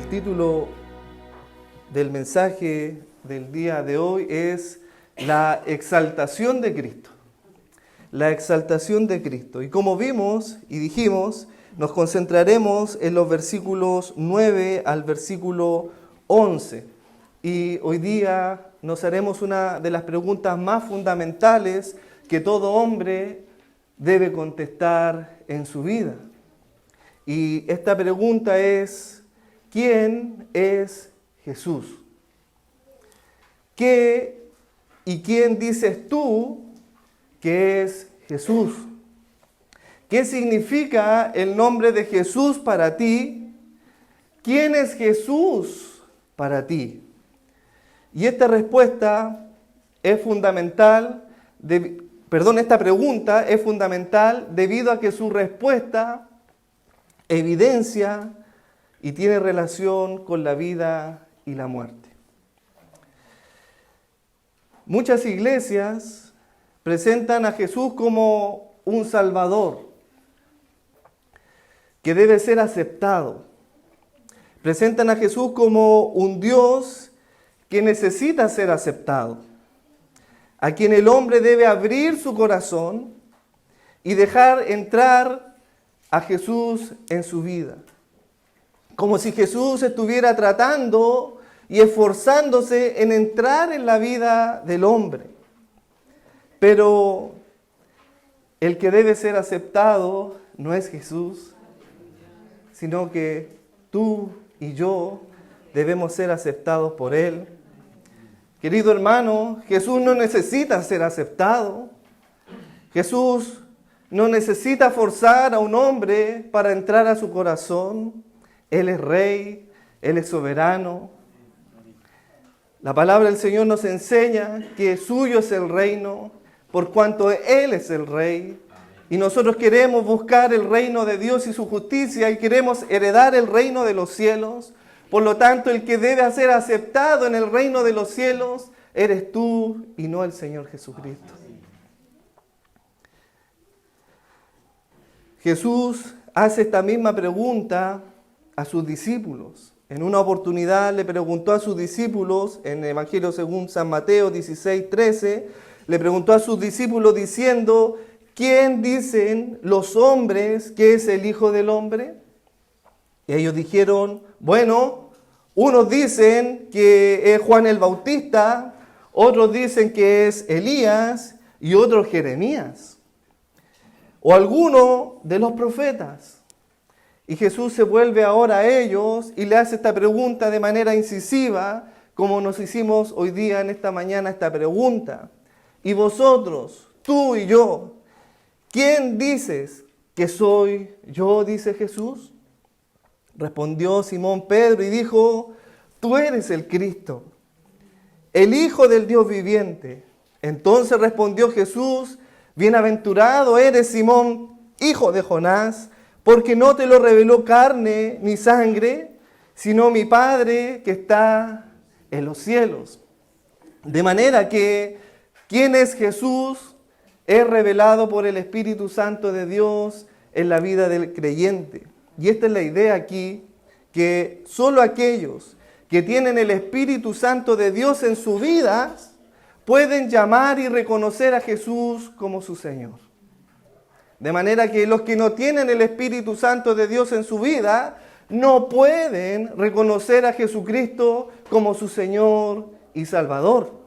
El título del mensaje del día de hoy es la exaltación de Cristo. La exaltación de Cristo. Y como vimos y dijimos, nos concentraremos en los versículos 9 al versículo 11. Y hoy día nos haremos una de las preguntas más fundamentales que todo hombre debe contestar en su vida. Y esta pregunta es: ¿quién es Jesús? ¿Qué y quién dices tú que es Jesús? ¿Qué significa el nombre de Jesús para ti? ¿Quién es Jesús para ti? Y esta respuesta es fundamental, esta pregunta es fundamental debido a que su respuesta evidencia y tiene relación con la vida y la muerte. Muchas iglesias presentan a Jesús como un Salvador que debe ser aceptado. Presentan a Jesús como un Dios que necesita ser aceptado, a quien el hombre debe abrir su corazón y dejar entrar a Jesús en su vida. Como si Jesús estuviera tratando y esforzándose en entrar en la vida del hombre. Pero el que debe ser aceptado no es Jesús, sino que tú y yo debemos ser aceptados por Él. Querido hermano, Jesús no necesita ser aceptado. Jesús no necesita forzar a un hombre para entrar a su corazón. Él es rey, Él es soberano. La palabra del Señor nos enseña que suyo es el reino, por cuanto Él es el rey. Y nosotros queremos buscar el reino de Dios y su justicia y queremos heredar el reino de los cielos. Por lo tanto, el que debe ser aceptado en el reino de los cielos eres tú y no el Señor Jesucristo. Jesús hace esta misma pregunta a sus discípulos. En una oportunidad le preguntó a sus discípulos, en el Evangelio según San Mateo 16:13, le preguntó a sus discípulos diciendo: ¿quién dicen los hombres que es el Hijo del Hombre? Y ellos dijeron: bueno, unos dicen que es Juan el Bautista, otros dicen que es Elías y otros Jeremías, o alguno de los profetas. Y Jesús se vuelve ahora a ellos y le hace esta pregunta de manera incisiva, como nos hicimos hoy día en esta mañana esta pregunta. Y vosotros, tú y yo, ¿quién dices que soy yo?, dice Jesús. Respondió Simón Pedro y dijo: tú eres el Cristo, el Hijo del Dios viviente. Entonces respondió Jesús: bienaventurado eres, Simón, hijo de Jonás, porque no te lo reveló carne ni sangre, sino mi Padre que está en los cielos. De manera que, ¿quién es Jesús? Es revelado por el Espíritu Santo de Dios en la vida del creyente. Y esta es la idea aquí, que solo aquellos que tienen el Espíritu Santo de Dios en su vida pueden llamar y reconocer a Jesús como su Señor. De manera que los que no tienen el Espíritu Santo de Dios en su vida no pueden reconocer a Jesucristo como su Señor y Salvador.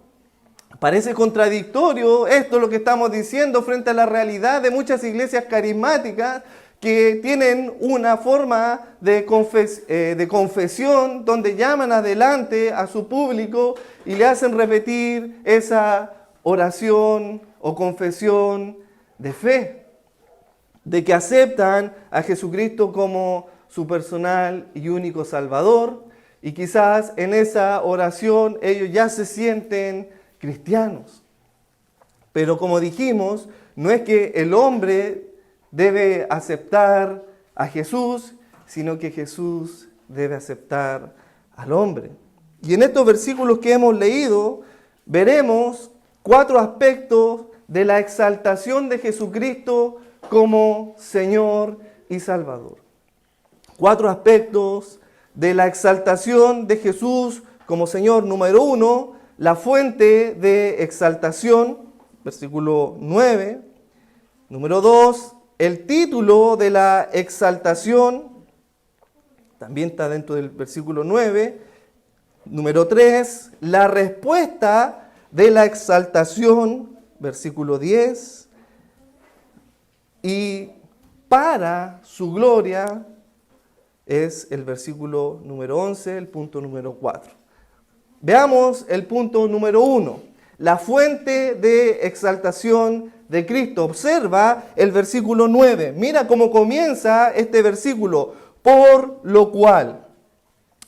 Parece contradictorio esto lo que estamos diciendo frente a la realidad de muchas iglesias carismáticas que tienen una forma de confesión donde llaman adelante a su público y le hacen repetir esa oración o confesión de fe, de que aceptan a Jesucristo como su personal y único Salvador, y quizás en esa oración ellos ya se sienten cristianos. Pero como dijimos, no es que el hombre debe aceptar a Jesús, sino que Jesús debe aceptar al hombre. Y en estos versículos que hemos leído, veremos 4 aspectos de la exaltación de Jesucristo como Señor y Salvador. 4 aspectos de la exaltación de Jesús como Señor. Número 1, la fuente de exaltación, versículo 9. Número 2, el título de la exaltación, también está dentro del versículo 9. Número 3, la respuesta de la exaltación, versículo 10. Y para su gloria es el versículo número 11, el punto número 4. Veamos el punto número 1, la fuente de exaltación de Cristo. Observa el versículo 9. Mira cómo comienza este versículo. Por lo cual,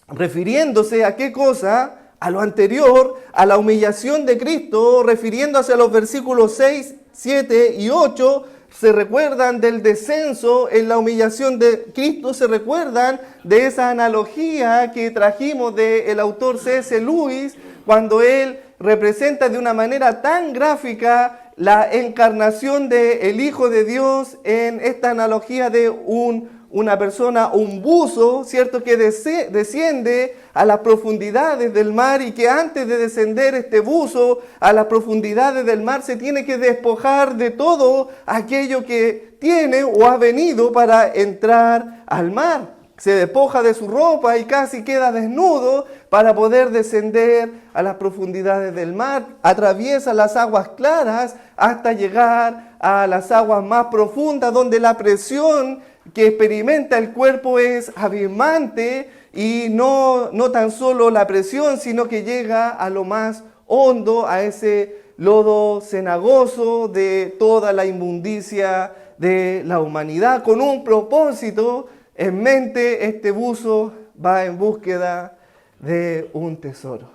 refiriéndose a qué cosa, a lo anterior, a la humillación de Cristo, refiriéndose a los versículos 6, 7 y 8, se recuerdan del descenso en la humillación de Cristo, se recuerdan de esa analogía que trajimos del autor C.S. Lewis, cuando él representa de una manera tan gráfica la encarnación del Hijo de Dios en esta analogía de una persona, un buzo, ¿cierto?, que desciende a las profundidades del mar y que antes de descender este buzo a las profundidades del mar se tiene que despojar de todo aquello que tiene o ha venido para entrar al mar. Se despoja de su ropa y casi queda desnudo para poder descender a las profundidades del mar. Atraviesa las aguas claras hasta llegar a las aguas más profundas, donde la presión que experimenta el cuerpo es abismante, y no tan solo la presión, sino que llega a lo más hondo, a ese lodo cenagoso de toda la inmundicia de la humanidad. Con un propósito en mente, este buzo va en búsqueda de un tesoro.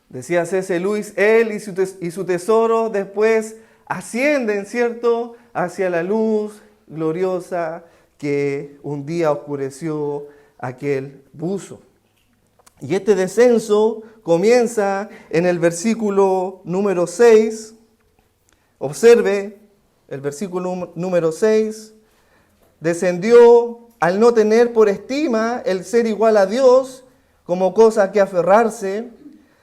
Decía C.S. Lewis, él y su tesoro después ascienden, ¿cierto?, hacia la luz gloriosa que un día oscureció aquel buzo. Y este descenso comienza en el versículo número 6. Observe el versículo número 6. Descendió al no tener por estima el ser igual a Dios como cosa a que aferrarse.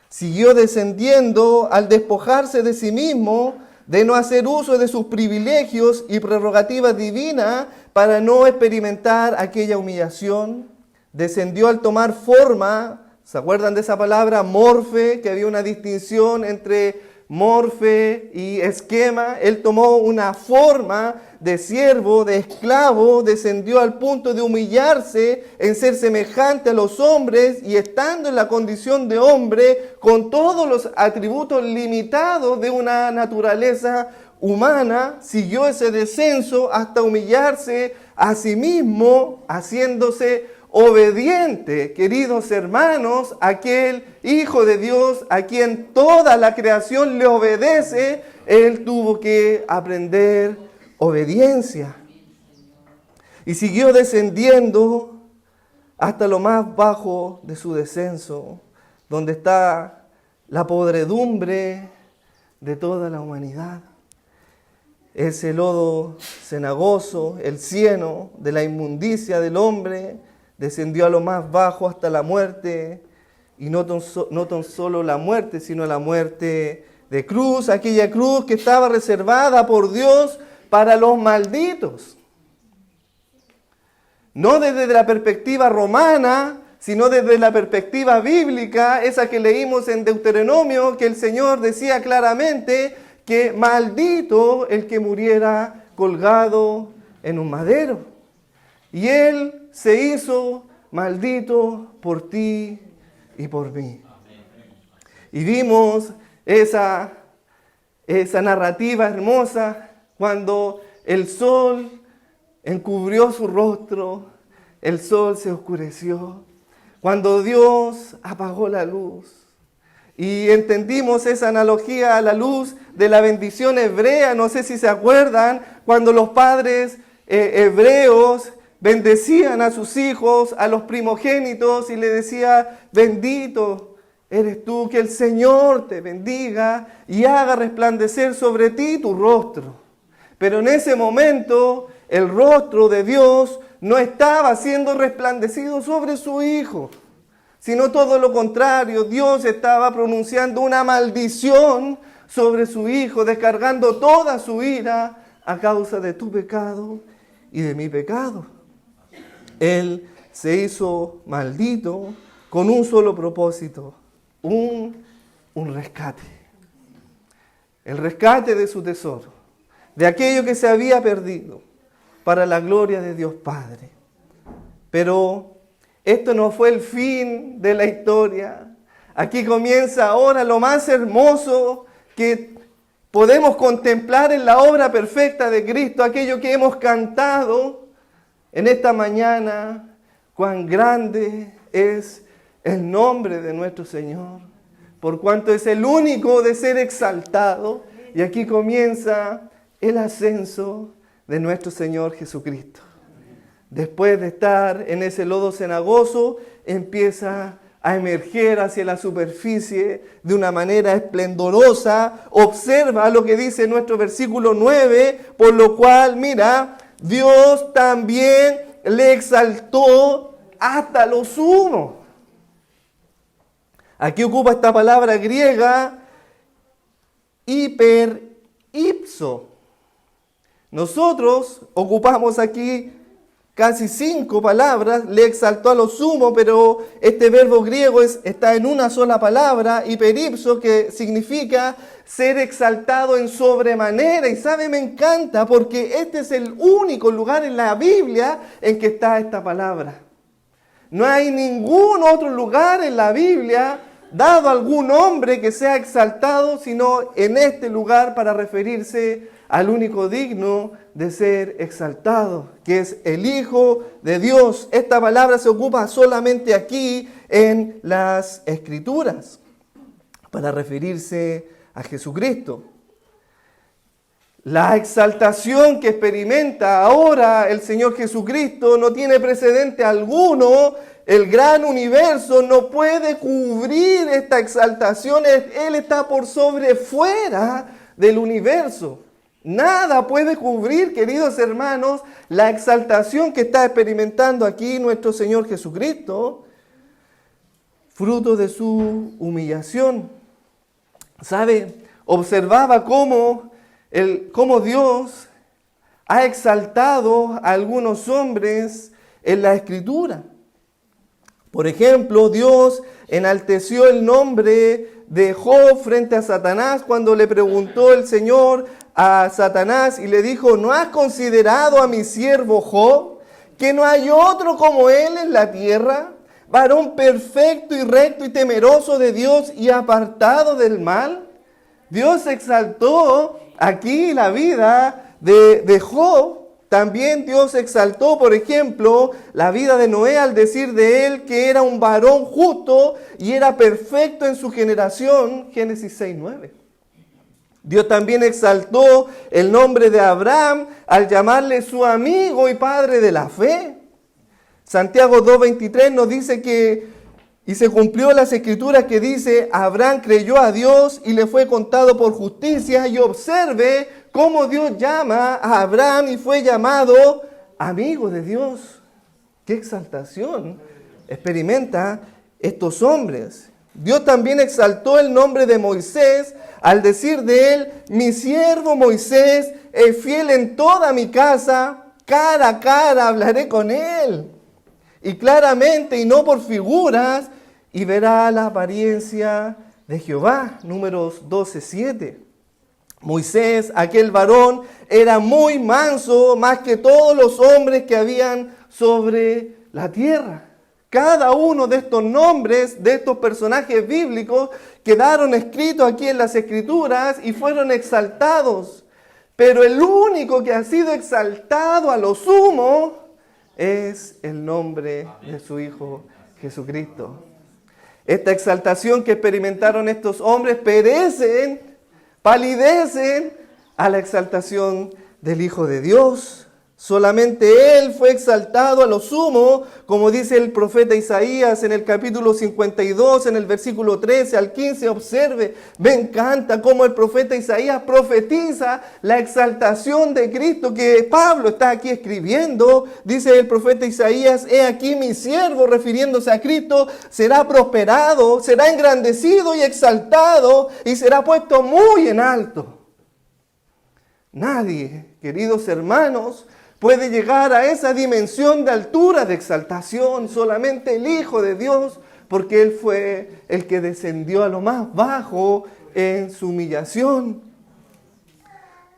Siguió descendiendo al despojarse de sí mismo, de no hacer uso de sus privilegios y prerrogativas divinas para no experimentar aquella humillación. Descendió al tomar forma, ¿se acuerdan de esa palabra? Morfe, que había una distinción entre morfe y esquema. Él tomó una forma de siervo, de esclavo, descendió al punto de humillarse en ser semejante a los hombres, y estando en la condición de hombre, con todos los atributos limitados de una naturaleza humana, siguió ese descenso hasta humillarse a sí mismo, haciéndose obediente, queridos hermanos, aquel Hijo de Dios a quien toda la creación le obedece. Él tuvo que aprender obediencia y siguió descendiendo hasta lo más bajo de su descenso, donde está la podredumbre de toda la humanidad. Ese lodo cenagoso, el cieno de la inmundicia del hombre, descendió a lo más bajo hasta la muerte, y no tan solo la muerte, sino la muerte de cruz, aquella cruz que estaba reservada por Dios para los malditos. No desde la perspectiva romana, sino desde la perspectiva bíblica, esa que leímos en Deuteronomio, que el Señor decía claramente que maldito el que muriera colgado en un madero. Y Él se hizo maldito por ti y por mí. Y vimos esa narrativa hermosa cuando el sol encubrió su rostro, el sol se oscureció, cuando Dios apagó la luz. Y entendimos esa analogía a la luz de la bendición hebrea. No sé si se acuerdan, cuando los padres hebreos bendecían a sus hijos, a los primogénitos, y le decía: bendito eres tú, que el Señor te bendiga y haga resplandecer sobre ti tu rostro. Pero en ese momento el rostro de Dios no estaba siendo resplandecido sobre su hijo, sino todo lo contrario. Dios estaba pronunciando una maldición sobre su hijo, descargando toda su ira a causa de tu pecado y de mi pecado. Él se hizo maldito con un solo propósito, un rescate. El rescate de su tesoro, de aquello que se había perdido, para la gloria de Dios Padre. Pero esto no fue el fin de la historia. Aquí comienza ahora lo más hermoso que podemos contemplar en la obra perfecta de Cristo, aquello que hemos cantado en esta mañana. Cuán grande es el nombre de nuestro Señor, por cuanto es el único de ser exaltado. Y aquí comienza el ascenso de nuestro Señor Jesucristo. Después de estar en ese lodo cenagoso, empieza a emerger hacia la superficie de una manera esplendorosa. Observa lo que dice nuestro versículo 9, por lo cual, mira, Dios también le exaltó hasta lo sumo. Aquí ocupa esta palabra griega, hiperipso. Nosotros ocupamos aquí casi 5 palabras, le exaltó a lo sumo, pero este verbo griego está en una sola palabra, hiperipso, que significa ser exaltado en sobremanera. Y sabe, me encanta porque este es el único lugar en la Biblia en que está esta palabra. No hay ningún otro lugar en la Biblia dado algún hombre que sea exaltado, sino en este lugar para referirse al único digno de ser exaltado, que es el Hijo de Dios. Esta palabra se ocupa solamente aquí en las Escrituras, para referirse a Jesucristo. La exaltación que experimenta ahora el Señor Jesucristo no tiene precedente alguno. El gran universo no puede cubrir esta exaltación. Él está por sobre, fuera del universo. Nada puede cubrir, queridos hermanos, la exaltación que está experimentando aquí nuestro Señor Jesucristo, fruto de su humillación. ¿Sabe? Observaba cómo Dios ha exaltado a algunos hombres en la Escritura. Por ejemplo, Dios enalteció el nombre de Job frente a Satanás cuando le preguntó el Señor a Satanás y le dijo: ¿no has considerado a mi siervo Job, que no hay otro como él en la tierra, varón perfecto y recto y temeroso de Dios y apartado del mal? Dios exaltó aquí la vida de Job. También Dios exaltó, por ejemplo, la vida de Noé al decir de él que era un varón justo y era perfecto en su generación. Génesis 6:9. Dios también exaltó el nombre de Abraham al llamarle su amigo y padre de la fe. Santiago 2:23 nos dice que y se cumplió las escrituras que dice: Abraham creyó a Dios y le fue contado por justicia. Y observe cómo Dios llama a Abraham y fue llamado amigo de Dios. ¡Qué exaltación experimenta estos hombres! Dios también exaltó el nombre de Moisés al decir de él: mi siervo Moisés es fiel en toda mi casa, cara a cara hablaré con él. Y claramente y no por figuras, y verá la apariencia de Jehová. Números 12:7. Moisés, aquel varón, era muy manso, más que todos los hombres que habían sobre la tierra. Cada uno de estos nombres, de estos personajes bíblicos, quedaron escritos aquí en las Escrituras y fueron exaltados. Pero el único que ha sido exaltado a lo sumo es el nombre de su Hijo Jesucristo. Esta exaltación que experimentaron estos hombres palidecen a la exaltación del Hijo de Dios. Solamente Él fue exaltado a lo sumo, como dice el profeta Isaías en el capítulo 52, en el versículo 13 al 15. Observe, me encanta cómo el profeta Isaías profetiza la exaltación de Cristo que Pablo está aquí escribiendo. Dice el profeta Isaías, he aquí mi siervo, refiriéndose a Cristo, será prosperado, será engrandecido y exaltado y será puesto muy en alto. Nadie, queridos hermanos, puede llegar a esa dimensión de altura, de exaltación, solamente el Hijo de Dios, porque Él fue el que descendió a lo más bajo en su humillación.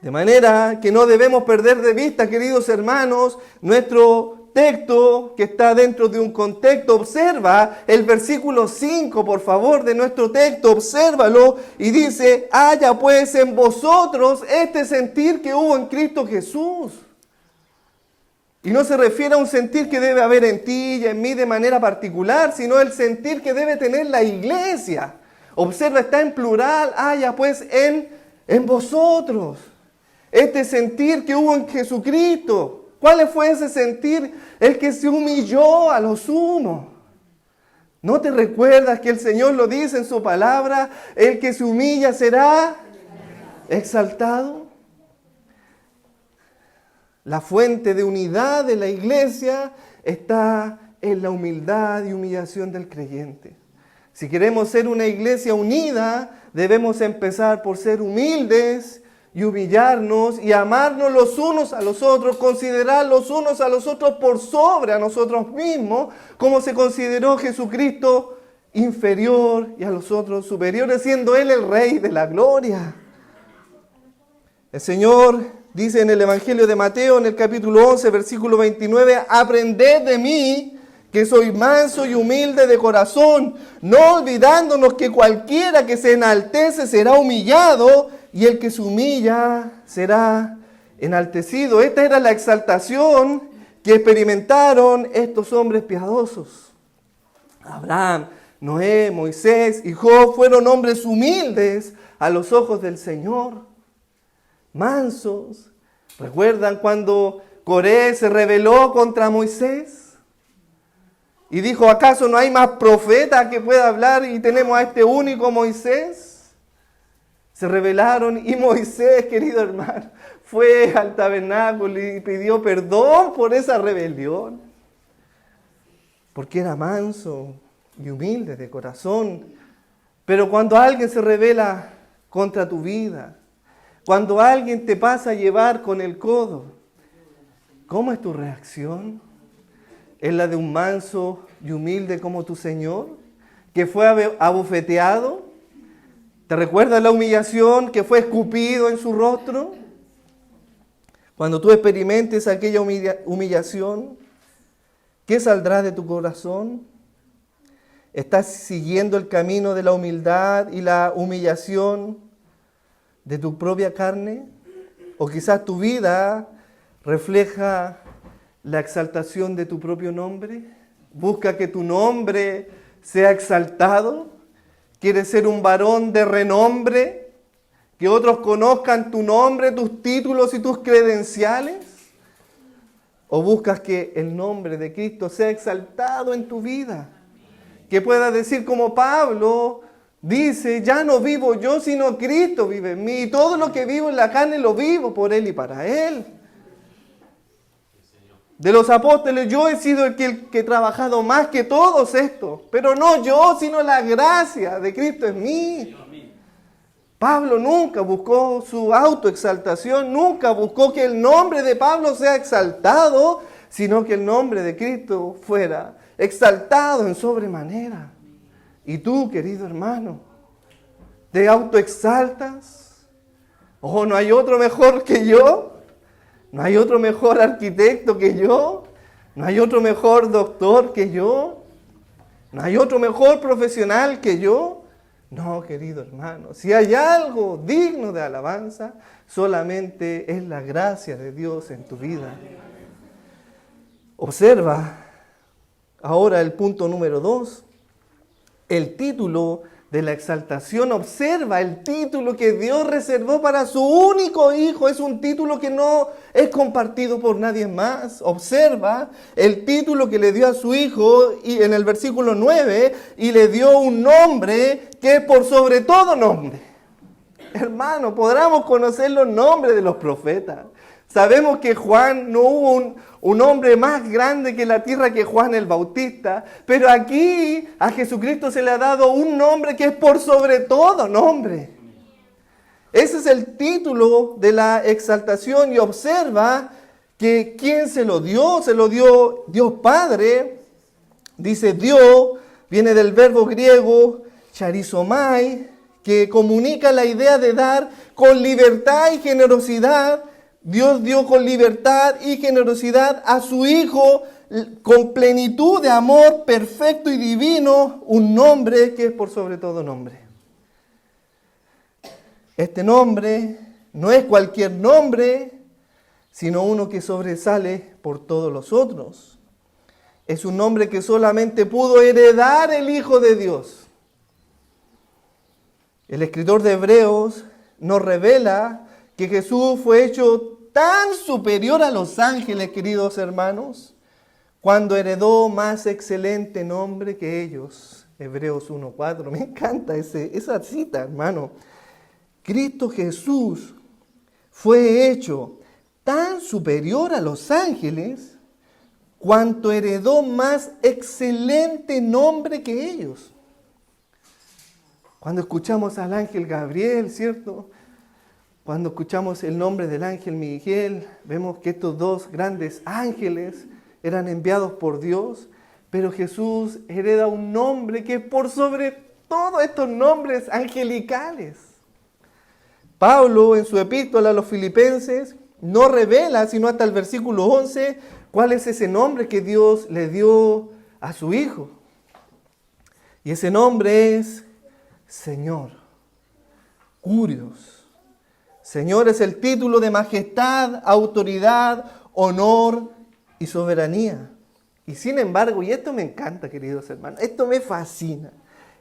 De manera que no debemos perder de vista, queridos hermanos, nuestro texto que está dentro de un contexto. Observa el versículo 5, por favor, de nuestro texto, obsérvalo, y dice, haya pues en vosotros este sentir que hubo en Cristo Jesús. Y no se refiere a un sentir que debe haber en ti y en mí de manera particular, sino el sentir que debe tener la iglesia. Observa, está en plural, haya pues en vosotros. Este sentir que hubo en Jesucristo. ¿Cuál fue ese sentir? El que se humilló a lo sumo. ¿No te recuerdas que el Señor lo dice en su palabra? El que se humilla será exaltado. La fuente de unidad de la iglesia está en la humildad y humillación del creyente. Si queremos ser una iglesia unida, debemos empezar por ser humildes y humillarnos y amarnos los unos a los otros, considerar los unos a los otros por sobre a nosotros mismos, como se consideró Jesucristo inferior y a los otros superiores, siendo Él el Rey de la gloria. El Señor dice en el Evangelio de Mateo, en el capítulo 11, versículo 29, aprended de mí, que soy manso y humilde de corazón, no olvidándonos que cualquiera que se enaltece será humillado, y el que se humilla será enaltecido. Esta era la exaltación que experimentaron estos hombres piadosos. Abraham, Noé, Moisés y Job fueron hombres humildes a los ojos del Señor. Mansos. ¿Recuerdan cuando Coré se rebeló contra Moisés? Y dijo, ¿acaso no hay más profeta que pueda hablar y tenemos a este único Moisés? Se rebelaron y Moisés, querido hermano, fue al tabernáculo y pidió perdón por esa rebelión. Porque era manso y humilde de corazón. Pero cuando alguien se rebela contra tu vida, cuando alguien te pasa a llevar con el codo, ¿cómo es tu reacción? ¿Es la de un manso y humilde como tu Señor, que fue abofeteado? ¿Te recuerdas la humillación que fue escupido en su rostro? Cuando tú experimentes aquella humillación, ¿qué saldrá de tu corazón? ¿Estás siguiendo el camino de la humildad y la humillación de tu propia carne? ¿O quizás tu vida refleja la exaltación de tu propio nombre? ¿Busca que tu nombre sea exaltado? ¿Quieres ser un varón de renombre? ¿Que otros conozcan tu nombre, tus títulos y tus credenciales? ¿O buscas que el nombre de Cristo sea exaltado en tu vida? Que puedas decir como Pablo dice, ya no vivo yo, sino Cristo vive en mí. Y todo lo que vivo en la carne lo vivo por Él y para Él. De los apóstoles, yo he sido el que he trabajado más que todos estos. Pero no yo, sino la gracia de Cristo en mí. Pablo nunca buscó su autoexaltación, nunca buscó que el nombre de Pablo sea exaltado, sino que el nombre de Cristo fuera exaltado en sobremanera. Y tú, querido hermano, ¿te autoexaltas? ¿Oh, no hay otro mejor que yo? ¿No hay otro mejor arquitecto que yo? ¿No hay otro mejor doctor que yo? ¿No hay otro mejor profesional que yo? No, querido hermano, si hay algo digno de alabanza, solamente es la gracia de Dios en tu vida. Observa ahora el punto número 2, el título de la exaltación, observa el título que Dios reservó para su único hijo. Es un título que no es compartido por nadie más. Observa el título que le dio a su hijo y en el versículo 9, y le dio un nombre que es por sobre todo nombre. Hermano, podamos conocer los nombres de los profetas. Sabemos que Juan no hubo un hombre más grande que la tierra que Juan el Bautista, pero aquí a Jesucristo se le ha dado un nombre que es por sobre todo nombre. Ese es el título de la exaltación, y observa que ¿quién se lo dio? Se lo dio Dios Padre. Dice Dios, viene del verbo griego charizomai, que comunica la idea de dar con libertad y generosidad. Dios dio con libertad y generosidad a su Hijo, con plenitud de amor perfecto y divino, un nombre que es por sobre todo nombre. Este nombre no es cualquier nombre, sino uno que sobresale por todos los otros. Es un nombre que solamente pudo heredar el Hijo de Dios. El escritor de Hebreos nos revela que Jesús fue hecho tan superior a los ángeles, queridos hermanos, cuando heredó más excelente nombre que ellos. Hebreos 1:4. Me encanta esa cita, hermano. Cristo Jesús fue hecho tan superior a los ángeles cuanto heredó más excelente nombre que ellos. Cuando escuchamos al ángel Gabriel, ¿cierto? Cuando escuchamos el nombre del ángel Miguel, vemos que estos dos grandes ángeles eran enviados por Dios, pero Jesús hereda un nombre que es por sobre todos estos nombres angelicales. Pablo, en su epístola a los Filipenses, no revela, sino hasta el versículo 11, cuál es ese nombre que Dios le dio a su Hijo. Y ese nombre es Señor, Curios. Señor es el título de majestad, autoridad, honor y soberanía. Y sin embargo, y esto me encanta, queridos hermanos, esto me fascina.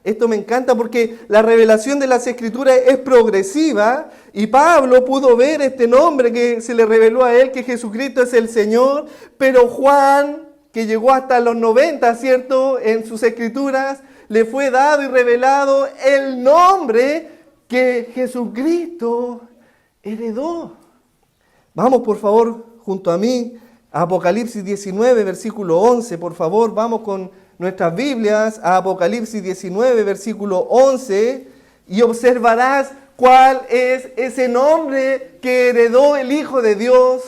Esto me encanta porque la revelación de las Escrituras es progresiva, y Pablo pudo ver este nombre que se le reveló a él, que Jesucristo es el Señor, pero Juan, que llegó hasta los 90, ¿cierto?, en sus Escrituras, le fue dado y revelado el nombre que Jesucristo heredó. Vamos, por favor, junto a mí, a Apocalipsis 19, versículo 11. Por favor, vamos con nuestras Biblias a Apocalipsis 19, versículo 11, y observarás cuál es ese nombre que heredó el Hijo de Dios,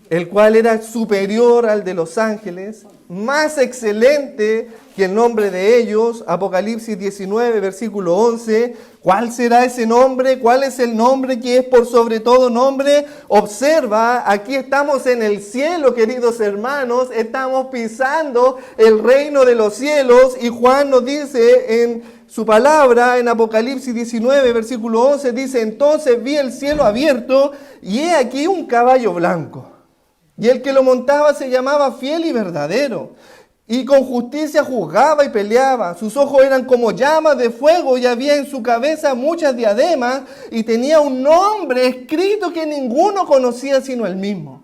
el cual era superior al de los ángeles, más excelente que el nombre de ellos. Apocalipsis 19, versículo 11. ¿Cuál será ese nombre? ¿Cuál es el nombre que es por sobre todo nombre? Observa, aquí estamos en el cielo, queridos hermanos, estamos pisando el reino de los cielos, y Juan nos dice en su palabra, en Apocalipsis 19, versículo 11, dice: entonces vi el cielo abierto, y he aquí un caballo blanco. Y el que lo montaba se llamaba Fiel y Verdadero, y con justicia juzgaba y peleaba. Sus ojos eran como llamas de fuego, y había en su cabeza muchas diademas, y tenía un nombre escrito que ninguno conocía sino él mismo.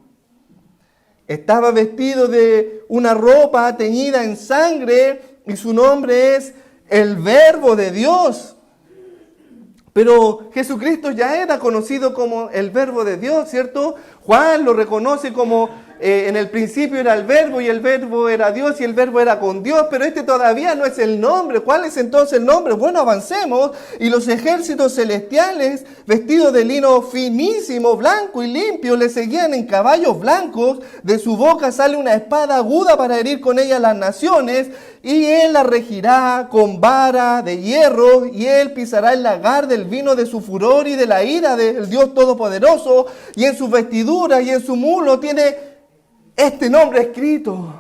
Estaba vestido de una ropa teñida en sangre, y su nombre es el Verbo de Dios. Pero Jesucristo ya era conocido como el Verbo de Dios, ¿cierto? Juan lo reconoce como en el principio era el Verbo, y el Verbo era Dios, y el Verbo era con Dios, pero este todavía no es el nombre. ¿Cuál es entonces el nombre? Bueno, avancemos, y los ejércitos celestiales, vestidos de lino finísimo, blanco y limpio, le seguían en caballos blancos. De su boca sale una espada aguda para herir con ella las naciones, y él la regirá con vara de hierro, y él pisará el lagar del vino de su furor y de la ira del Dios Todopoderoso, y en sus vestiduras y en su mulo tiene este nombre escrito.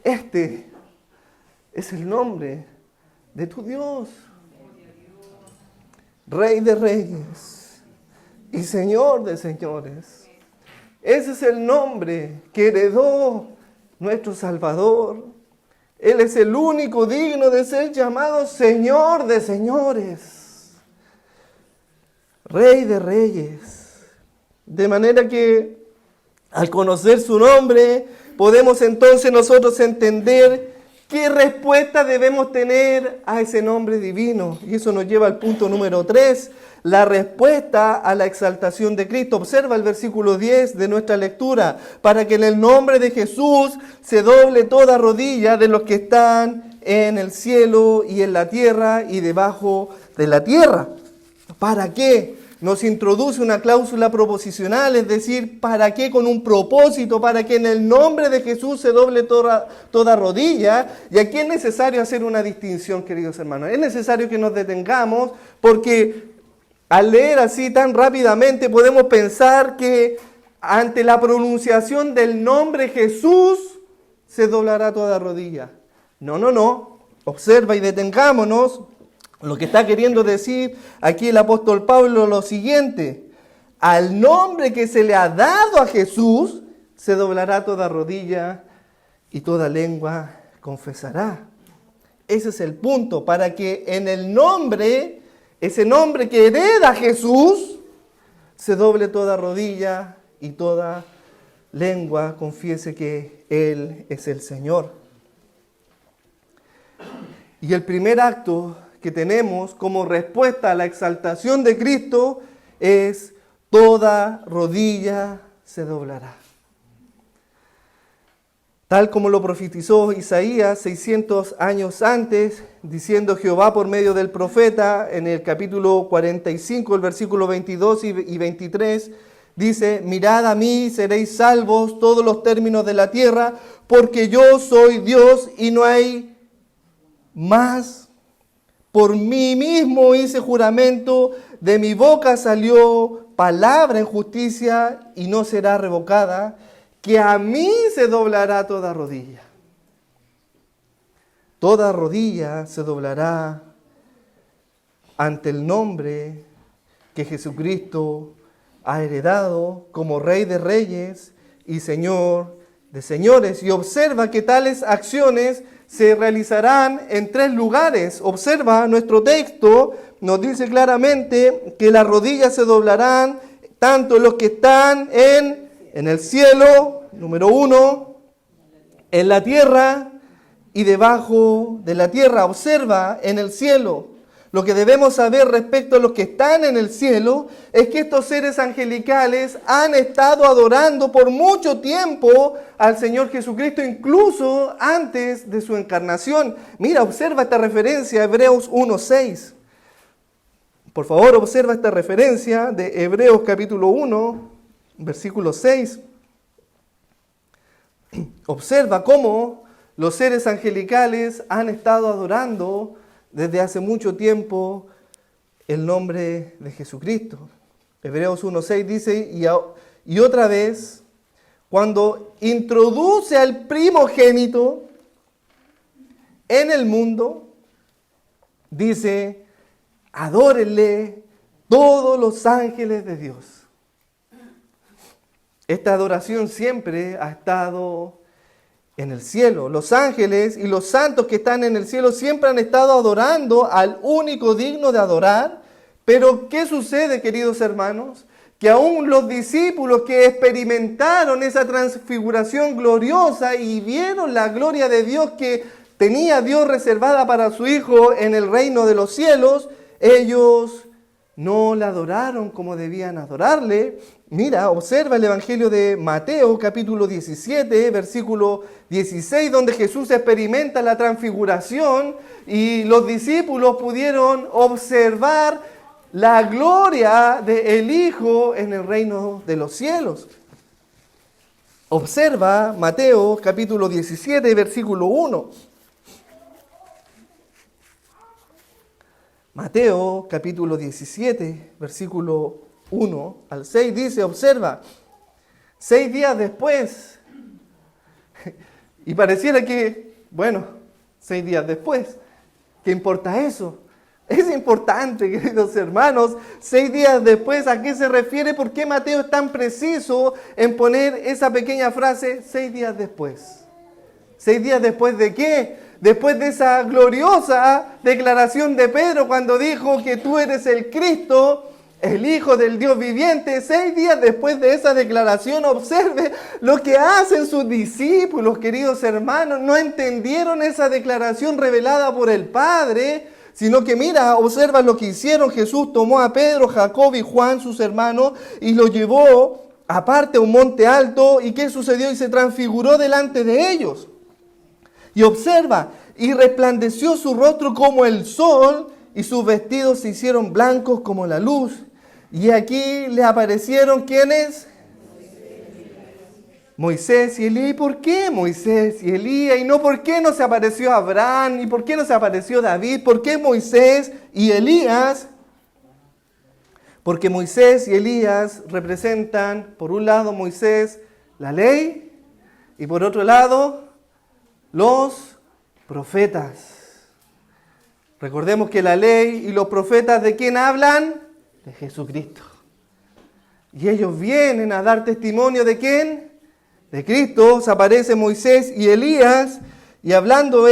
Este es el nombre de tu Dios, Rey de Reyes y Señor de Señores. Ese es el nombre que heredó nuestro Salvador. Él es el único digno de ser llamado Señor de señores, Rey de reyes. De manera que al conocer su nombre, podemos entonces nosotros entender qué respuesta debemos tener a ese nombre divino. Y eso nos lleva al punto número 3, la respuesta a la exaltación de Cristo. Observa el versículo 10 de nuestra lectura. Para que en el nombre de Jesús se doble toda rodilla de los que están en el cielo y en la tierra y debajo de la tierra. ¿Para qué? Nos introduce una cláusula proposicional, es decir, ¿para qué? Con un propósito, para que en el nombre de Jesús se doble toda rodilla. Y aquí es necesario hacer una distinción, queridos hermanos. Es necesario que nos detengamos porque al leer así tan rápidamente podemos pensar que ante la pronunciación del nombre Jesús se doblará toda rodilla. No. Observa y detengámonos. Lo que está queriendo decir aquí el apóstol Pablo lo siguiente: al nombre que se le ha dado a Jesús, se doblará toda rodilla y toda lengua confesará. Ese es el punto, para que en el nombre, ese nombre que hereda Jesús, se doble toda rodilla y toda lengua confiese que Él es el Señor. Y el primer acto que tenemos como respuesta a la exaltación de Cristo es: toda rodilla se doblará. Tal como lo profetizó Isaías 600 años antes, diciendo Jehová por medio del profeta en el capítulo 45, el versículo 22 y 23, dice: mirad a mí, seréis salvos todos los términos de la tierra, porque yo soy Dios y no hay más. Por mí mismo hice juramento, de mi boca salió palabra en justicia y no será revocada, que a mí se doblará toda rodilla. Toda rodilla se doblará ante el nombre que Jesucristo ha heredado como Rey de reyes y Señor de señores. Y observa que tales acciones se realizarán en 3 lugares. Observa, nuestro texto nos dice claramente que las rodillas se doblarán tanto los que están en el cielo, número 1, en la tierra y debajo de la tierra. Observa, en el cielo. Lo que debemos saber respecto a los que están en el cielo es que estos seres angelicales han estado adorando por mucho tiempo al Señor Jesucristo, incluso antes de su encarnación. Mira, observa esta referencia, Hebreos 1:6. Por favor, observa esta referencia de Hebreos capítulo 1, versículo 6. Observa cómo los seres angelicales han estado adorando desde hace mucho tiempo el nombre de Jesucristo. Hebreos 1:6 dice, y otra vez, cuando introduce al primogénito en el mundo, dice, adórenle todos los ángeles de Dios. Esta adoración siempre ha estado en el cielo. Los ángeles y los santos que están en el cielo siempre han estado adorando al único digno de adorar. Pero ¿qué sucede, queridos hermanos? Que aún los discípulos que experimentaron esa transfiguración gloriosa y vieron la gloria de Dios que tenía Dios reservada para su Hijo en el reino de los cielos, ellos no la adoraron como debían adorarle. Mira, observa el Evangelio de Mateo, capítulo 17, versículo 16, donde Jesús experimenta la transfiguración y los discípulos pudieron observar la gloria del Hijo en el reino de los cielos. Observa Mateo, capítulo 17, versículo 1. Mateo, capítulo 17, versículo 1 al 6, dice, observa, 6 días después, y pareciera que, 6 días después, ¿qué importa eso? Es importante, queridos hermanos, 6 días después, ¿a qué se refiere? ¿Por qué Mateo es tan preciso en poner esa pequeña frase, 6 días después? ¿6 días después de qué? Después de esa gloriosa declaración de Pedro cuando dijo que tú eres el Cristo, el Hijo del Dios viviente. 6 días después de esa declaración, observe lo que hacen sus discípulos, queridos hermanos. No entendieron esa declaración revelada por el Padre, sino que mira, observa lo que hicieron. Jesús tomó a Pedro, Jacob y Juan, sus hermanos, y los llevó aparte a un monte alto. ¿Y qué sucedió? Y se transfiguró delante de ellos. Y observa, y resplandeció su rostro como el sol, y sus vestidos se hicieron blancos como la luz. Y aquí le aparecieron, ¿quiénes? Moisés y Elías. ¿Y por qué Moisés y Elías? Y no, ¿por qué no se apareció Abraham? ¿Y por qué no se apareció David? ¿Por qué Moisés y Elías? Porque Moisés y Elías representan, por un lado Moisés, la ley, y por otro lado, los profetas. Recordemos que la ley y los profetas, ¿de quién hablan? De Jesucristo. Y ellos vienen a dar testimonio ¿de quién? De Cristo. Se aparece Moisés y Elías, y hablando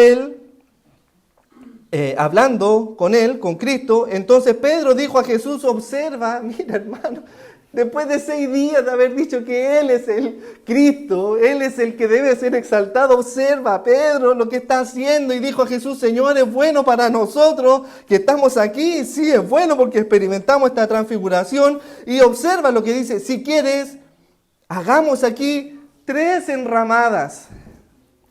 con él, con Cristo, entonces Pedro dijo a Jesús, observa, mira hermano, después de 6 días de haber dicho que Él es el Cristo, Él es el que debe ser exaltado, observa Pedro lo que está haciendo, y dijo a Jesús, Señor, es bueno para nosotros que estamos aquí. Sí, es bueno porque experimentamos esta transfiguración. Y observa lo que dice, si quieres, hagamos aquí 3 enramadas,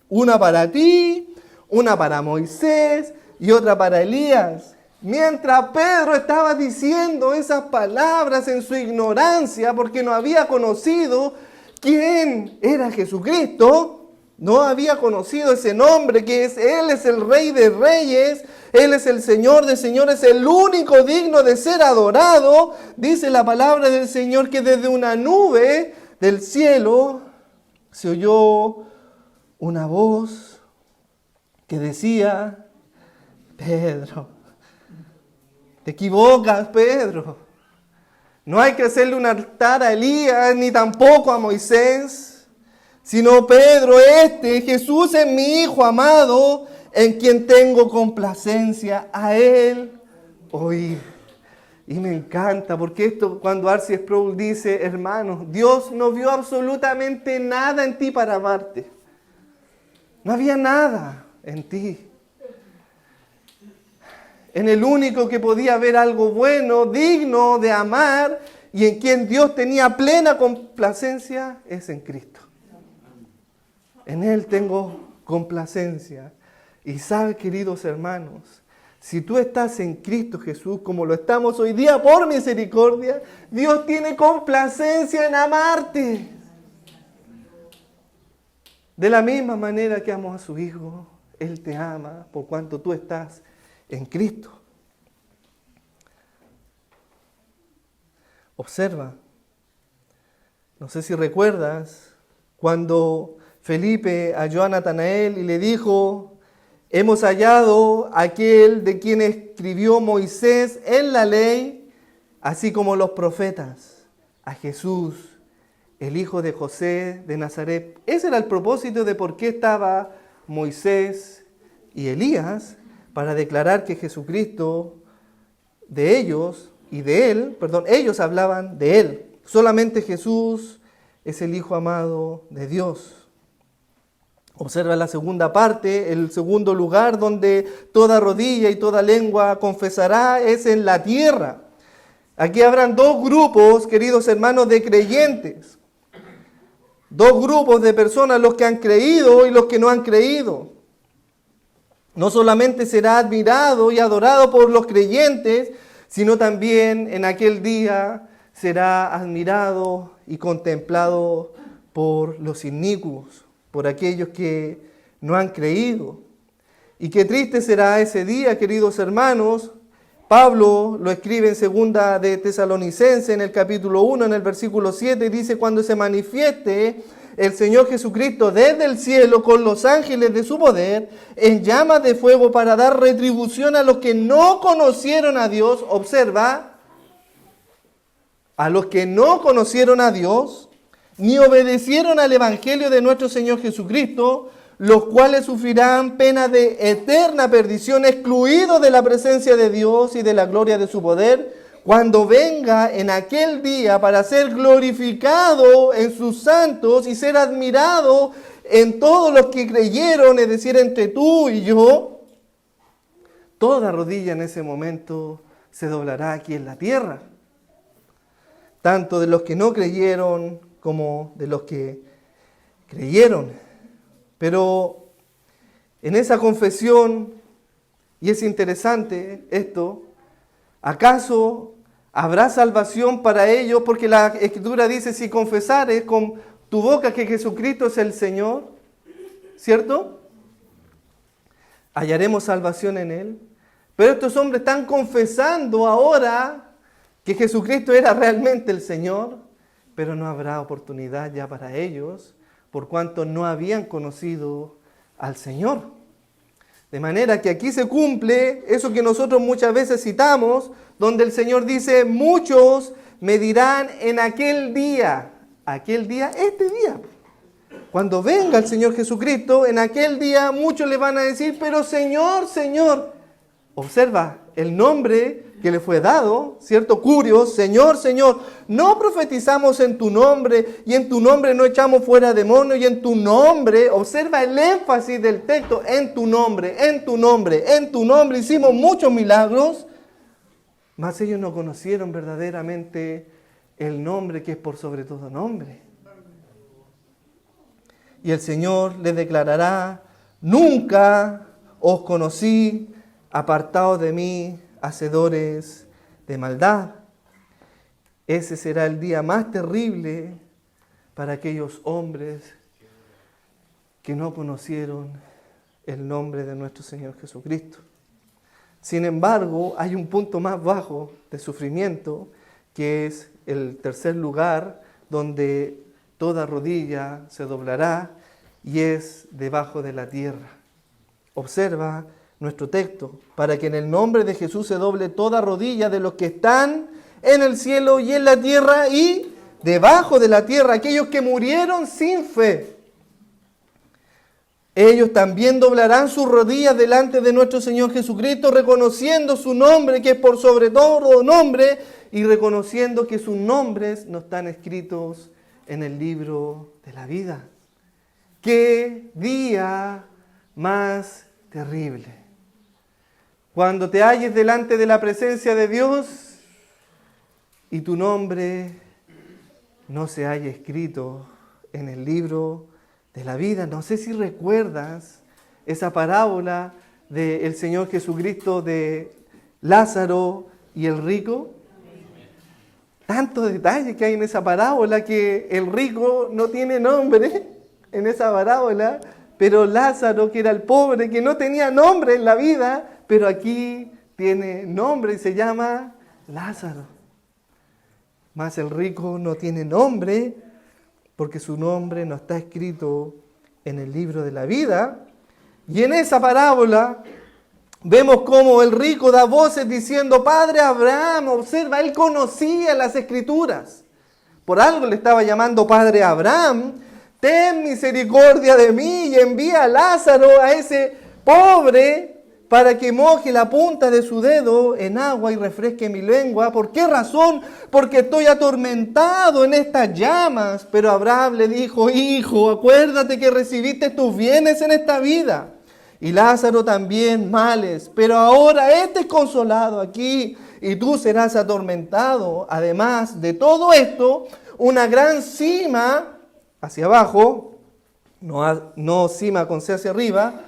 una para ti, una para Moisés y otra para Elías. Mientras Pedro estaba diciendo esas palabras en su ignorancia, porque no había conocido quién era Jesucristo, no había conocido ese nombre que es, Él es el Rey de Reyes, Él es el Señor de Señores, el único digno de ser adorado. Dice la palabra del Señor que desde una nube del cielo se oyó una voz que decía, Pedro, te equivocas, Pedro. No hay que hacerle un altar a Elías ni tampoco a Moisés, sino Pedro, Jesús es mi Hijo amado, en quien tengo complacencia, a Él oír. Y me encanta, porque esto cuando R.C. Sproul dice, hermano, Dios no vio absolutamente nada en ti para amarte. No había nada en ti. En el único que podía ver algo bueno, digno de amar, y en quien Dios tenía plena complacencia, es en Cristo. En Él tengo complacencia. Y sabe, queridos hermanos, si tú estás en Cristo Jesús, como lo estamos hoy día por misericordia, Dios tiene complacencia en amarte. De la misma manera que amó a su Hijo, Él te ama por cuanto tú estás en Cristo. Observa, no sé si recuerdas, cuando Felipe halló a Natanael y le dijo, hemos hallado aquel de quien escribió Moisés en la ley, así como los profetas, a Jesús, el hijo de José de Nazaret. Ese era el propósito de por qué estaba Moisés y Elías, para declarar que Jesucristo, de ellos y de Él, ellos hablaban de Él. Solamente Jesús es el Hijo amado de Dios. Observa la segunda parte, el segundo lugar donde toda rodilla y toda lengua confesará es en la tierra. Aquí habrán 2 grupos, queridos hermanos, de creyentes. 2 grupos de personas, los que han creído y los que no han creído. No solamente será admirado y adorado por los creyentes, sino también en aquel día será admirado y contemplado por los inicuos, por aquellos que no han creído. Y qué triste será ese día, queridos hermanos. Pablo lo escribe en 2 de Tesalonicenses, en el capítulo 1, en el versículo 7, dice, cuando se manifieste el Señor Jesucristo desde el cielo con los ángeles de su poder, en llamas de fuego para dar retribución a los que no conocieron a Dios. Observa, a los que no conocieron a Dios, ni obedecieron al Evangelio de nuestro Señor Jesucristo, los cuales sufrirán pena de eterna perdición, excluidos de la presencia de Dios y de la gloria de su poder, cuando venga en aquel día para ser glorificado en sus santos y ser admirado en todos los que creyeron, es decir, entre tú y yo. Toda rodilla en ese momento se doblará aquí en la tierra, tanto de los que no creyeron como de los que creyeron. Pero en esa confesión, y es interesante esto, ¿acaso habrá salvación para ellos? Porque la Escritura dice, si confesares con tu boca que Jesucristo es el Señor, ¿cierto? Hallaremos salvación en Él. Pero estos hombres están confesando ahora que Jesucristo era realmente el Señor, pero no habrá oportunidad ya para ellos, por cuanto no habían conocido al Señor. De manera que aquí se cumple eso que nosotros muchas veces citamos, donde el Señor dice, muchos me dirán en aquel día, este día. Cuando venga el Señor Jesucristo, en aquel día muchos le van a decir, pero Señor, Señor. Observa el nombre que le fue dado, ¿cierto? Curios, Señor, Señor, no profetizamos en tu nombre y en tu nombre no echamos fuera demonios y en tu nombre, observa el énfasis del texto, en tu nombre, en tu nombre, en tu nombre hicimos muchos milagros, mas ellos no conocieron verdaderamente el nombre que es por sobre todo nombre. Y el Señor les declarará, nunca os conocí, apartados de mí, hacedores de maldad. Ese será el día más terrible para aquellos hombres que no conocieron el nombre de nuestro Señor Jesucristo. Sin embargo, hay un punto más bajo de sufrimiento, que es el tercer lugar donde toda rodilla se doblará, y es debajo de la tierra. Observa nuestro texto, para que en el nombre de Jesús se doble toda rodilla de los que están en el cielo y en la tierra y debajo de la tierra, aquellos que murieron sin fe. Ellos también doblarán sus rodillas delante de nuestro Señor Jesucristo, reconociendo su nombre, que es por sobre todo nombre, y reconociendo que sus nombres no están escritos en el libro de la vida. ¡Qué día más terrible! Cuando te halles delante de la presencia de Dios y tu nombre no se haya escrito en el libro de la vida. No sé si recuerdas esa parábola del Señor Jesucristo de Lázaro y el rico. Tantos detalles que hay en esa parábola, que el rico no tiene nombre en esa parábola, pero Lázaro, que era el pobre, que no tenía nombre en la vida, pero aquí tiene nombre y se llama Lázaro. Mas el rico no tiene nombre porque su nombre no está escrito en el libro de la vida. Y en esa parábola vemos cómo el rico da voces diciendo, Padre Abraham, observa, él conocía las Escrituras. Por algo le estaba llamando Padre Abraham. Ten misericordia de mí y envía a Lázaro, a ese pobre, para que moje la punta de su dedo en agua y refresque mi lengua. ¿Por qué razón? Porque estoy atormentado en estas llamas. Pero Abraham le dijo, hijo, acuérdate que recibiste tus bienes en esta vida, y Lázaro también males, pero ahora este es consolado aquí y tú serás atormentado. Además de todo esto, una gran cima hacia abajo, no cima con C hacia arriba,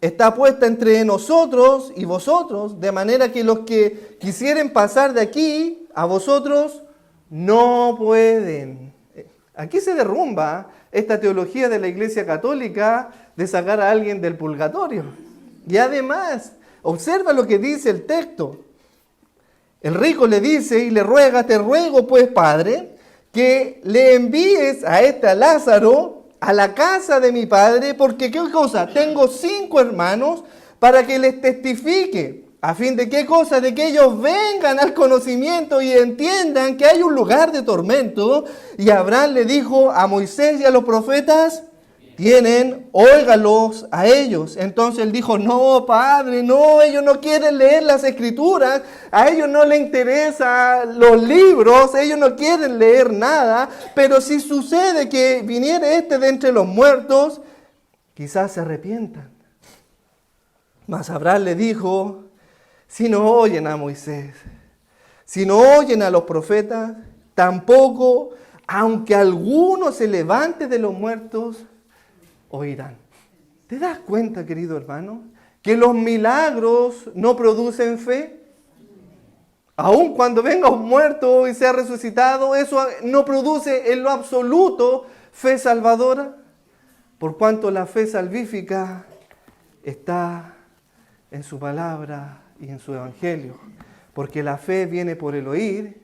está puesta entre nosotros y vosotros, de manera que los que quisieren pasar de aquí a vosotros no pueden. Aquí se derrumba esta teología de la Iglesia Católica de sacar a alguien del purgatorio. Y además, observa lo que dice el texto. El rico le dice y le ruega, te ruego pues, Padre, que le envíes a Lázaro a la casa de mi padre, porque ¿qué cosa? Tengo 5 hermanos, para que les testifique, a fin de qué cosa, de que ellos vengan al conocimiento y entiendan que hay un lugar de tormento. Y Abraham le dijo a Moisés y a los profetas, tienen, óigalos a ellos. Entonces él dijo, no, padre, no, ellos no quieren leer las escrituras, a ellos no les interesan los libros, ellos no quieren leer nada, pero si sucede que viniere de entre los muertos, quizás se arrepientan. Mas Abraham le dijo, si no oyen a Moisés, si no oyen a los profetas, tampoco, aunque alguno se levante de los muertos, oirán. ¿Te das cuenta, querido hermano, que los milagros no producen fe? Aun cuando venga un muerto y sea resucitado, eso no produce en lo absoluto fe salvadora, por cuanto la fe salvífica está en su palabra y en su evangelio, porque la fe viene por el oír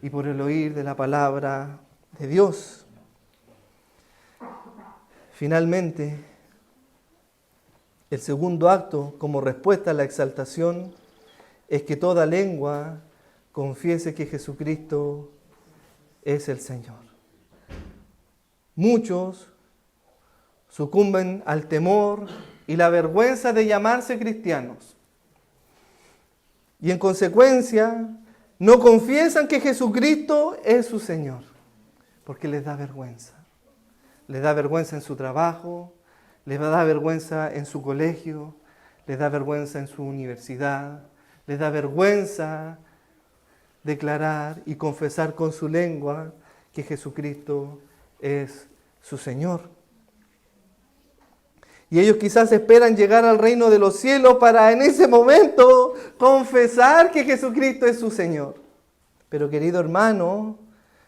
y por el oír de la palabra de Dios. Finalmente, el segundo acto como respuesta a la exaltación es que toda lengua confiese que Jesucristo es el Señor. Muchos sucumben al temor y la vergüenza de llamarse cristianos. Y en consecuencia, no confiesan que Jesucristo es su Señor, porque les da vergüenza. Les da vergüenza en su trabajo, les da vergüenza en su colegio, les da vergüenza en su universidad, les da vergüenza declarar y confesar con su lengua que Jesucristo es su Señor. Y ellos quizás esperan llegar al reino de los cielos para en ese momento confesar que Jesucristo es su Señor. Pero querido hermano,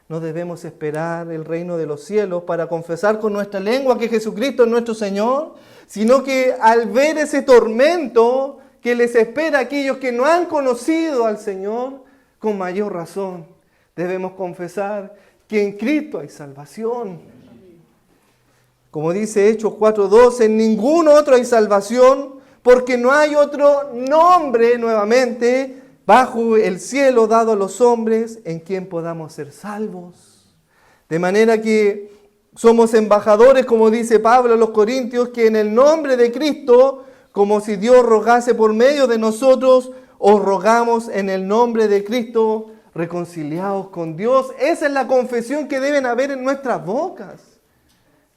no debemos esperar el reino de los cielos para confesar con nuestra lengua que Jesucristo es nuestro Señor, sino que al ver ese tormento que les espera a aquellos que no han conocido al Señor, con mayor razón debemos confesar que en Cristo hay salvación. Como dice Hechos 4:12, en ningún otro hay salvación, porque no hay otro nombre, nuevamente, bajo el cielo dado a los hombres en quien podamos ser salvos. De manera que somos embajadores, como dice Pablo a los Corintios, que en el nombre de Cristo, como si Dios rogase por medio de nosotros, os rogamos en el nombre de Cristo, reconciliados con Dios. Esa es la confesión que deben haber en nuestras bocas.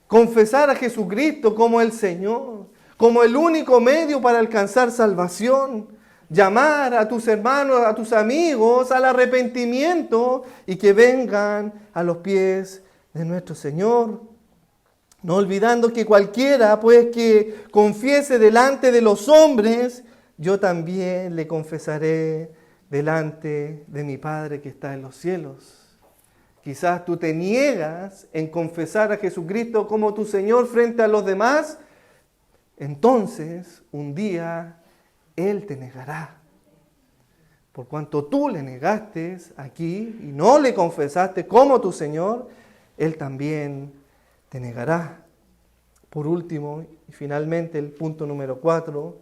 Confesar a Jesucristo como el Señor, como el único medio para alcanzar salvación. Llamar a tus hermanos, a tus amigos al arrepentimiento y que vengan a los pies de nuestro Señor. No olvidando que cualquiera, pues, que confiese delante de los hombres, yo también le confesaré delante de mi Padre que está en los cielos. Quizás tú te niegas en confesar a Jesucristo como tu Señor frente a los demás. Entonces, un día, Él te negará. Por cuanto tú le negaste aquí y no le confesaste como tu Señor, Él también te negará. Por último, y finalmente, el punto número 4,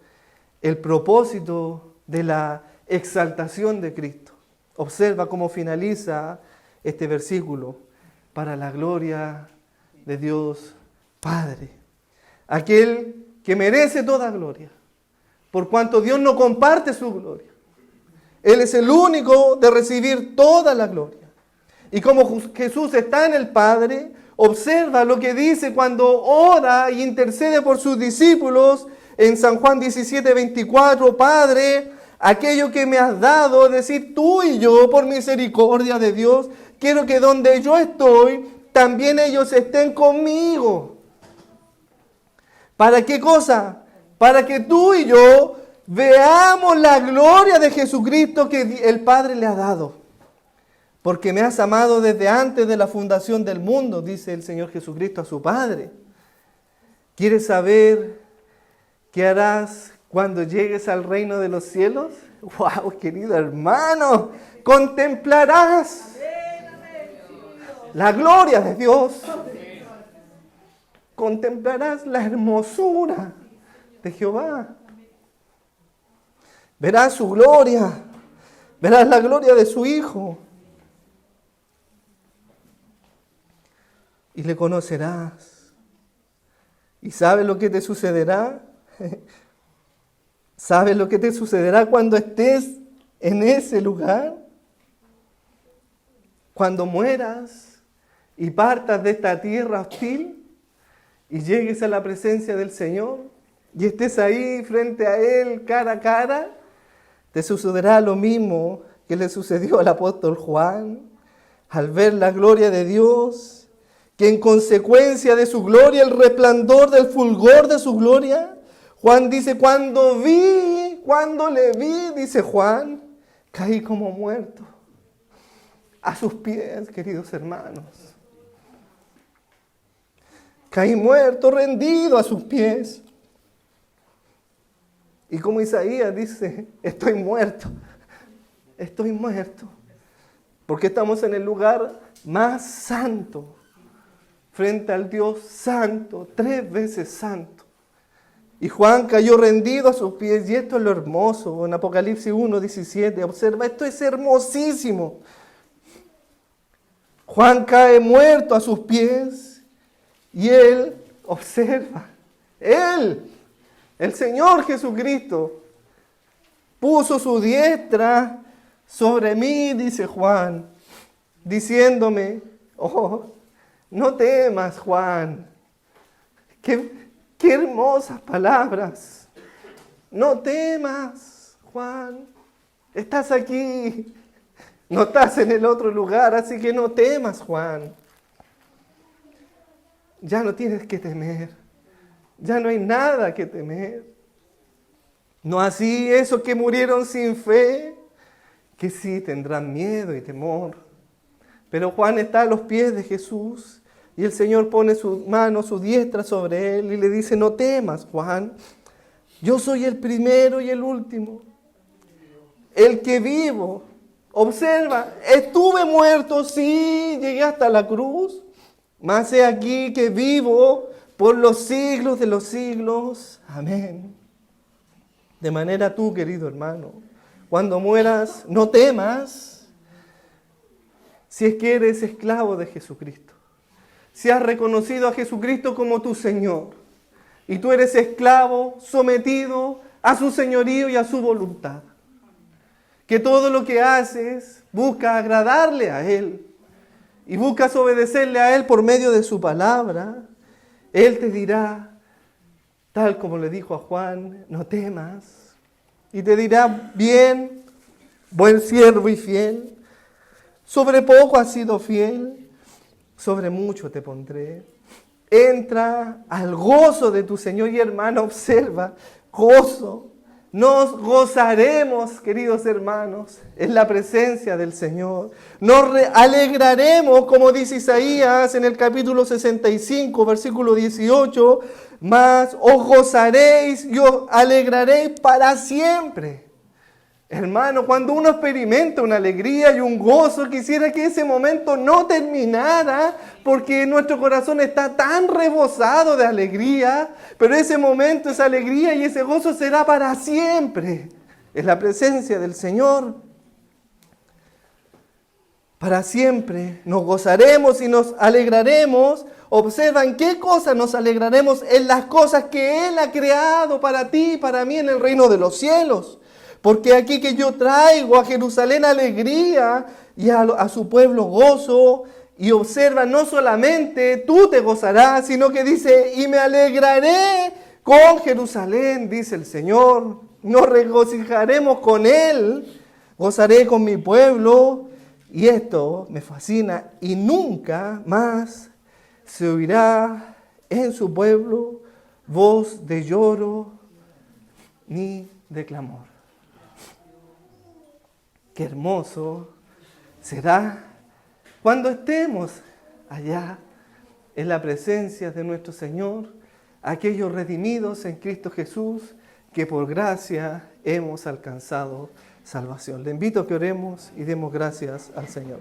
el propósito de la exaltación de Cristo. Observa cómo finaliza este versículo: para la gloria de Dios Padre, aquel que merece toda gloria, por cuanto Dios no comparte su gloria. Él es el único de recibir toda la gloria. Y como Jesús está en el Padre, observa lo que dice cuando ora y intercede por sus discípulos en San Juan 17:24, Padre, aquello que me has dado, es decir, tú y yo, por misericordia de Dios, quiero que donde yo estoy, también ellos estén conmigo. ¿Para qué cosa? Para que tú y yo veamos la gloria de Jesucristo que el Padre le ha dado. Porque me has amado desde antes de la fundación del mundo, dice el Señor Jesucristo a su Padre. ¿Quieres saber qué harás cuando llegues al reino de los cielos? ¡Wow, querido hermano! Contemplarás la gloria de Dios. Contemplarás la hermosura de Jehová. Verás su gloria. Verás la gloria de su Hijo. Y le conocerás. ¿Y sabes lo que te sucederá? ¿Sabes lo que te sucederá cuando estés en ese lugar? Cuando mueras y partas de esta tierra hostil y llegues a la presencia del Señor y estés ahí frente a Él cara a cara, te sucederá lo mismo que le sucedió al apóstol Juan al ver la gloria de Dios, que en consecuencia de su gloria, el resplandor del fulgor de su gloria, Juan dice, cuando le vi, dice Juan, caí como muerto a sus pies, queridos hermanos. Caí muerto, rendido a sus pies. Y como Isaías dice, estoy muerto, porque estamos en el lugar más santo, frente al Dios santo, 3 veces santo. Y Juan cayó rendido a sus pies, y esto es lo hermoso, en Apocalipsis 1:17, observa, esto es hermosísimo. Juan cae muerto a sus pies, y él observa, el Señor Jesucristo, puso su diestra sobre mí, dice Juan, diciéndome, oh, no temas, Juan. Qué hermosas palabras. No temas, Juan. Estás aquí. No estás en el otro lugar, así que no temas, Juan. Ya no tienes que temer. Ya no hay nada que temer. No así esos que murieron sin fe, que sí tendrán miedo y temor. Pero Juan está a los pies de Jesús y el Señor pone su mano, su diestra sobre él y le dice, no temas, Juan, yo soy el primero y el último, el que vivo. Observa, estuve muerto, sí, llegué hasta la cruz, mas he aquí que vivo por los siglos de los siglos. Amén. De manera tú, querido hermano, cuando mueras, no temas, si es que eres esclavo de Jesucristo. Si has reconocido a Jesucristo como tu Señor, y tú eres esclavo, sometido a su señorío y a su voluntad. Que todo lo que haces busca agradarle a Él, y buscas obedecerle a Él por medio de su palabra. Él te dirá, tal como le dijo a Juan, no temas. Y te dirá, bien, buen siervo y fiel, sobre poco has sido fiel, sobre mucho te pondré. Entra al gozo de tu Señor. Y hermano, observa, gozo. Nos gozaremos, queridos hermanos, en la presencia del Señor. Nos alegraremos, como dice Isaías en el capítulo 65, versículo 18, mas os gozaréis y os alegraréis para siempre. Hermano, cuando uno experimenta una alegría y un gozo, quisiera que ese momento no terminara, porque nuestro corazón está tan rebosado de alegría, pero ese momento, esa alegría y ese gozo será para siempre, en la presencia del Señor. Para siempre nos gozaremos y nos alegraremos. Observa en qué cosas nos alegraremos, en las cosas que Él ha creado para ti y para mí en el reino de los cielos. Porque aquí que yo traigo a Jerusalén alegría y a su pueblo gozo. Y observa, no solamente tú te gozarás, sino que dice, y me alegraré con Jerusalén, dice el Señor. Nos regocijaremos con Él, gozaré con mi pueblo. Y esto me fascina, y nunca más se oirá en su pueblo voz de lloro ni de clamor. Qué hermoso será cuando estemos allá en la presencia de nuestro Señor, aquellos redimidos en Cristo Jesús, que por gracia hemos alcanzado salvación. Le invito a que oremos y demos gracias al Señor.